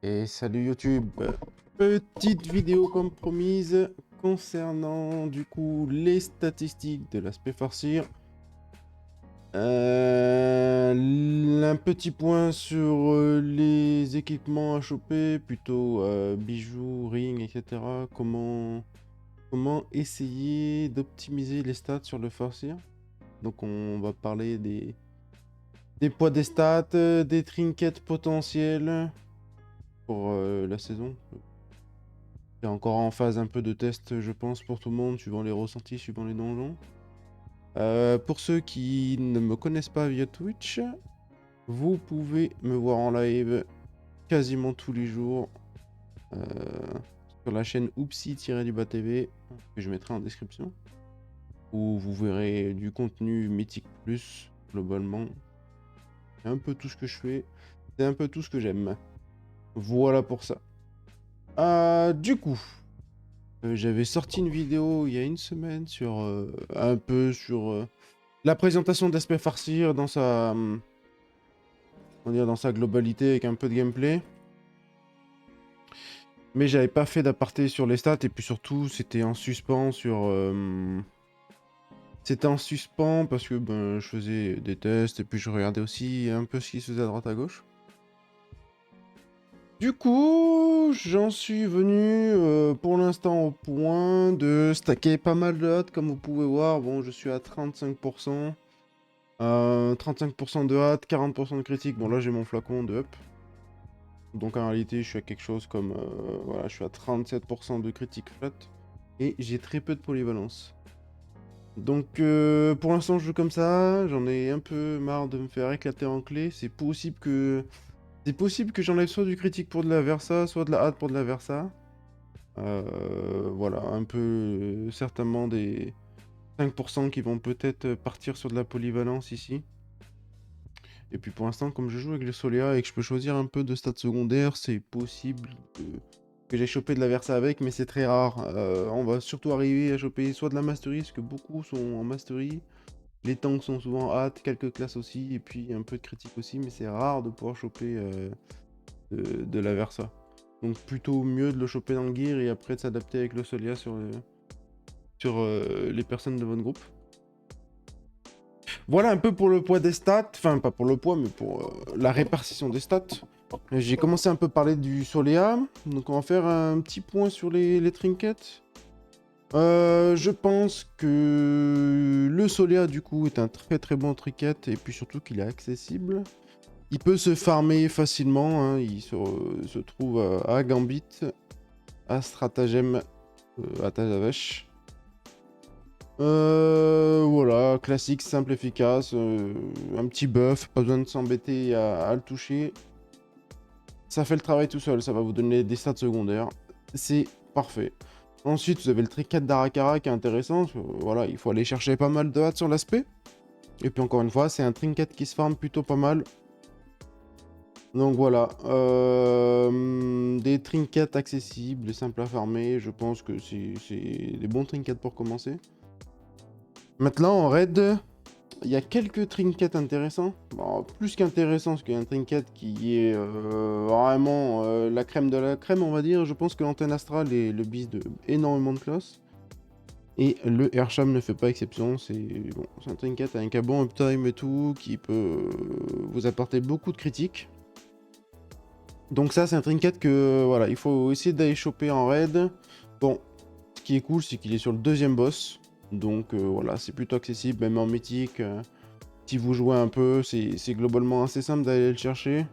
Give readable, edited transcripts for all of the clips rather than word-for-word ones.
Et salut YouTube, petite vidéo comme promise concernant du coup les statistiques de l'aspect farcir. Un petit point sur les équipements à choper, plutôt bijoux, rings, etc. Comment essayer d'optimiser les stats sur le farcir. Donc on va parler des poids des stats, des trinkets potentiels pour la saison. C'est encore en phase un peu de test, je pense, pour tout le monde, suivant les ressentis, suivant les donjons. Pour ceux qui ne me connaissent pas via Twitch, vous pouvez me voir en live quasiment tous les jours sur la chaîne Oupsi-TV, que je mettrai en description, où vous verrez du contenu Mythique Plus, globalement. C'est un peu tout ce que je fais, c'est un peu tout ce que j'aime. Voilà pour ça. Du coup... j'avais sorti une vidéo il y a une semaine sur un peu sur la présentation d'Aspect Farcir dans sa on va dire dans sa globalité avec un peu de gameplay. Mais j'avais pas fait d'aparté sur les stats et puis surtout c'était en suspens sur c'était en suspens parce que ben, je faisais des tests et puis je regardais aussi un peu ce qui se faisait à droite à gauche. Du coup, j'en suis venu pour l'instant au point de stacker pas mal de hâte, comme vous pouvez voir. Bon, je suis à 35%. 35% de hâte, 40% de critique. Bon, là, j'ai mon flacon de up. Donc, en réalité, je suis à quelque chose comme... voilà, je suis à 37% de critique flat. Et j'ai très peu de polyvalence. Donc, pour l'instant, je joue comme ça. J'en ai un peu marre de me faire éclater en clé. C'est possible que... j'enlève soit du critique pour de la Versa, soit de la hâte pour de la Versa. Voilà, un peu certainement des 5% qui vont peut-être partir sur de la polyvalence ici. Et puis pour l'instant, comme je joue avec le Solea et que je peux choisir un peu de stats secondaires, c'est possible que j'ai chopé de la Versa avec, mais c'est très rare. On va surtout arriver à choper soit de la Mastery, parce que beaucoup sont en Mastery. Les tanks sont souvent hâte, quelques classes aussi, et puis un peu de critique aussi, mais c'est rare de pouvoir choper de la Versa. Donc plutôt mieux de le choper dans le gear et après de s'adapter avec le Solia sur les personnes de votre groupe. Voilà un peu pour le poids des stats, enfin pas pour le poids mais pour la répartition des stats. J'ai commencé un peu à parler du Solea, donc on va faire un petit point sur les trinkets. Je pense que le Solea du coup est un très très bon trinket et puis surtout qu'il est accessible. Il peut se farmer facilement, hein. Il se trouve à Gambit, à Stratagem, à Tazavèche. Voilà, classique, simple, efficace, un petit buff, pas besoin de s'embêter à le toucher. Ça fait le travail tout seul, ça va vous donner des stats secondaires. C'est parfait. Ensuite, vous avez le trinket d'Arakara qui est intéressant. Voilà, il faut aller chercher pas mal de hâte sur l'aspect. Et puis encore une fois, c'est un trinket qui se farme plutôt pas mal. Donc voilà, des trinkets accessibles, simples à farmer, je pense que c'est des bons trinkets pour commencer. Maintenant en raid, il y a quelques trinkets intéressants. Bon, plus qu'intéressant, parce qu'il y a un trinket qui est vraiment la crème de la crème, on va dire. Je pense que l'antenne astrale est le bis de énormément de classes. Et le Airsham ne fait pas exception. C'est bon, un trinket avec un bon uptime et tout, qui peut vous apporter beaucoup de critiques. Donc ça, c'est un trinket que, voilà, il faut essayer d'aller choper en raid. Bon, ce qui est cool, c'est qu'il est sur le deuxième boss. Donc voilà, c'est plutôt accessible, même en mythique. Si vous jouez un peu, c'est globalement assez simple d'aller le chercher.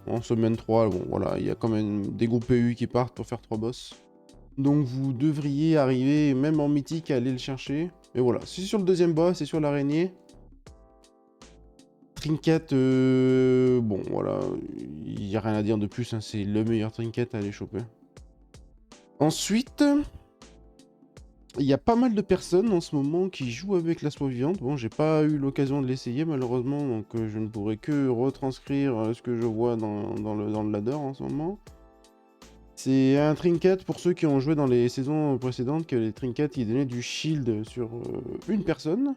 En semaine 3, bon voilà, il y a quand même des groupes PU qui partent pour faire 3 boss. Donc vous devriez arriver, même en mythique, à aller le chercher. Mais voilà, c'est sur le deuxième boss, c'est sur l'araignée. Trinket, bon voilà, il n'y a rien à dire de plus, hein, c'est le meilleur trinket à aller choper. Ensuite, il y a pas mal de personnes en ce moment qui jouent avec la soie vivante. Bon, j'ai pas eu l'occasion de l'essayer malheureusement, donc je ne pourrai que retranscrire ce que je vois dans le ladder en ce moment. C'est un trinket pour ceux qui ont joué dans les saisons précédentes, que les trinkets ils donnaient du shield sur une personne.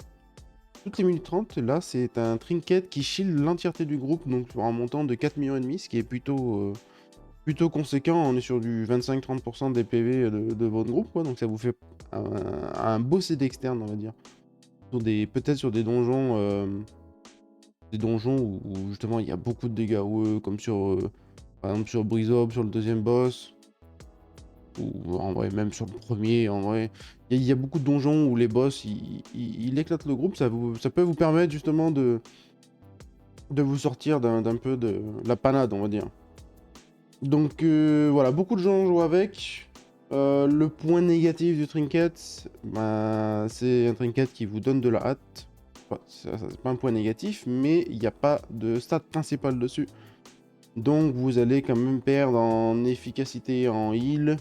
Toutes les minutes 30, là c'est un trinket qui shield l'entièreté du groupe, donc pour un montant de 4,5 millions, ce qui est plutôt conséquent, on est sur du 25-30% des PV de votre groupe, quoi, donc ça vous fait un beau CD externe, on va dire. Peut-être sur des donjons où justement il y a beaucoup de dégâts, comme par exemple sur Brizob, sur le deuxième boss, ou en vrai même sur le premier, en vrai. Il y a beaucoup de donjons où les boss, ils éclatent le groupe, ça peut vous permettre justement de vous sortir d'un peu de la panade, on va dire. Donc voilà, beaucoup de gens jouent avec. Le point négatif du trinket, bah, c'est un trinket qui vous donne de la hâte. Enfin, c'est pas un point négatif, mais il n'y a pas de stat principal dessus. Donc vous allez quand même perdre en efficacité en heal.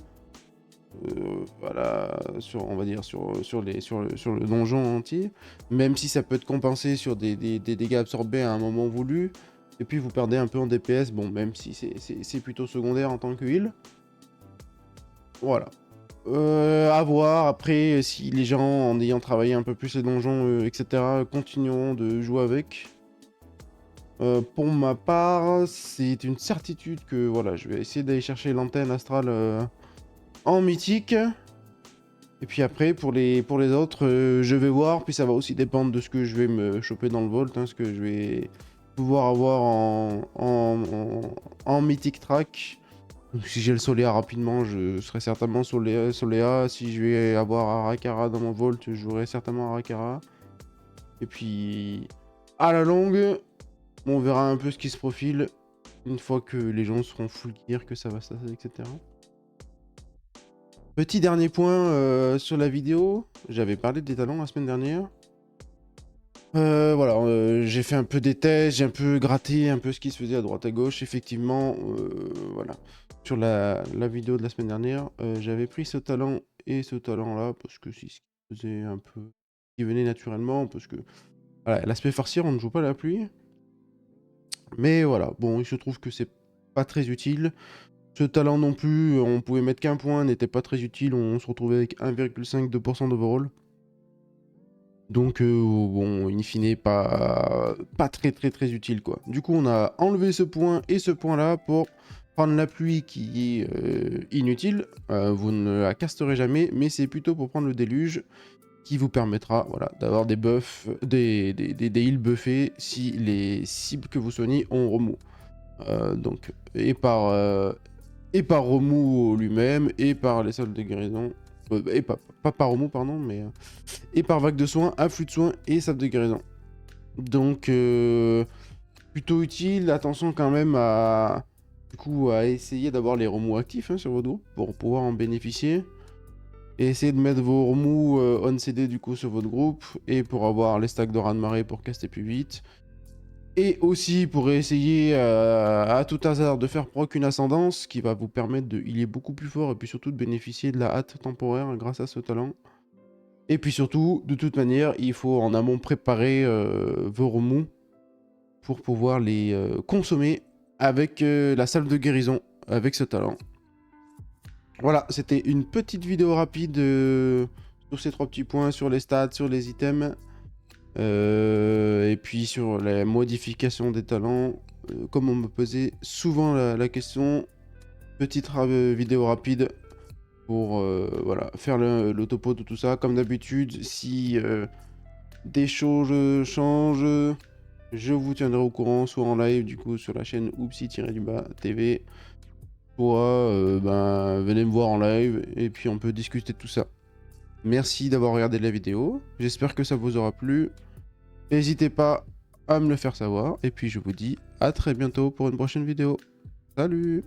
Voilà, on va dire sur le donjon entier. Même si ça peut être compensé sur des dégâts absorbés à un moment voulu. Et puis vous perdez un peu en DPS, bon, même si c'est plutôt secondaire en tant que heal. Voilà. À voir après si les gens, en ayant travaillé un peu plus les donjons, etc., continueront de jouer avec. Pour ma part, c'est une certitude que voilà, je vais essayer d'aller chercher l'antenne astrale en mythique. Et puis après, pour les autres, je vais voir. Puis ça va aussi dépendre de ce que je vais me choper dans le Vault, hein, ce que je vais pouvoir avoir en mythique track. Donc, si j'ai le Soléa rapidement, je serai certainement Soléa. Si je vais avoir Arakara dans mon Vault, je jouerai certainement Arakara. Et puis, à la longue, on verra un peu ce qui se profile une fois que les gens seront full gear, que ça va se passer, etc. Petit dernier point sur la vidéo, j'avais parlé des talents la semaine dernière. Voilà, j'ai fait un peu des tests, j'ai un peu gratté un peu ce qui se faisait à droite à gauche. Effectivement, voilà, sur la vidéo de la semaine dernière, j'avais pris ce talent et ce talent-là parce que c'est ce qui faisait un peu, qui venait naturellement, parce que voilà, l'aspect farcier, on ne joue pas la pluie. Mais voilà, bon, il se trouve que c'est pas très utile. Ce talent non plus, on pouvait mettre qu'un point, n'était pas très utile, on se retrouvait avec 1,52% d'overall. Donc bon, in fine, pas très utile, quoi. Du coup, on a enlevé ce point et ce point-là pour prendre la pluie qui est inutile. Vous ne la casterez jamais, mais c'est plutôt pour prendre le déluge qui vous permettra, voilà, d'avoir des buffs, des heals buffés si les cibles que vous soignez ont remous. Donc, et par remous lui-même, et par les salles de guérison, et pas par remous, pardon, mais et par vague de soins, afflux de soins et salle de guérison. Donc, plutôt utile. Attention quand même à essayer d'avoir les remous actifs, hein, sur votre groupe pour pouvoir en bénéficier. Et essayez de mettre vos remous on CD du coup sur votre groupe, et pour avoir les stacks de raz-de-marée pour caster plus vite. Et aussi pour essayer à tout hasard de faire proc une ascendance qui va vous permettre de healer beaucoup plus fort, et puis surtout de bénéficier de la hâte temporaire grâce à ce talent. Et puis surtout, de toute manière, il faut en amont préparer vos remous pour pouvoir les consommer avec la salle de guérison, avec ce talent. Voilà, c'était une petite vidéo rapide sur ces 3 petits points, sur les stats, sur les items. Et puis sur la modification des talents, comme on me posait souvent la question, petite vidéo rapide pour voilà, faire le topo de tout ça. Comme d'habitude, si des choses changent, je vous tiendrai au courant, soit en live du coup sur la chaîne Oupsi-TV, soit venez me voir en live et puis on peut discuter de tout ça. Merci d'avoir regardé la vidéo, j'espère que ça vous aura plu. N'hésitez pas à me le faire savoir, et puis je vous dis à très bientôt pour une prochaine vidéo. Salut!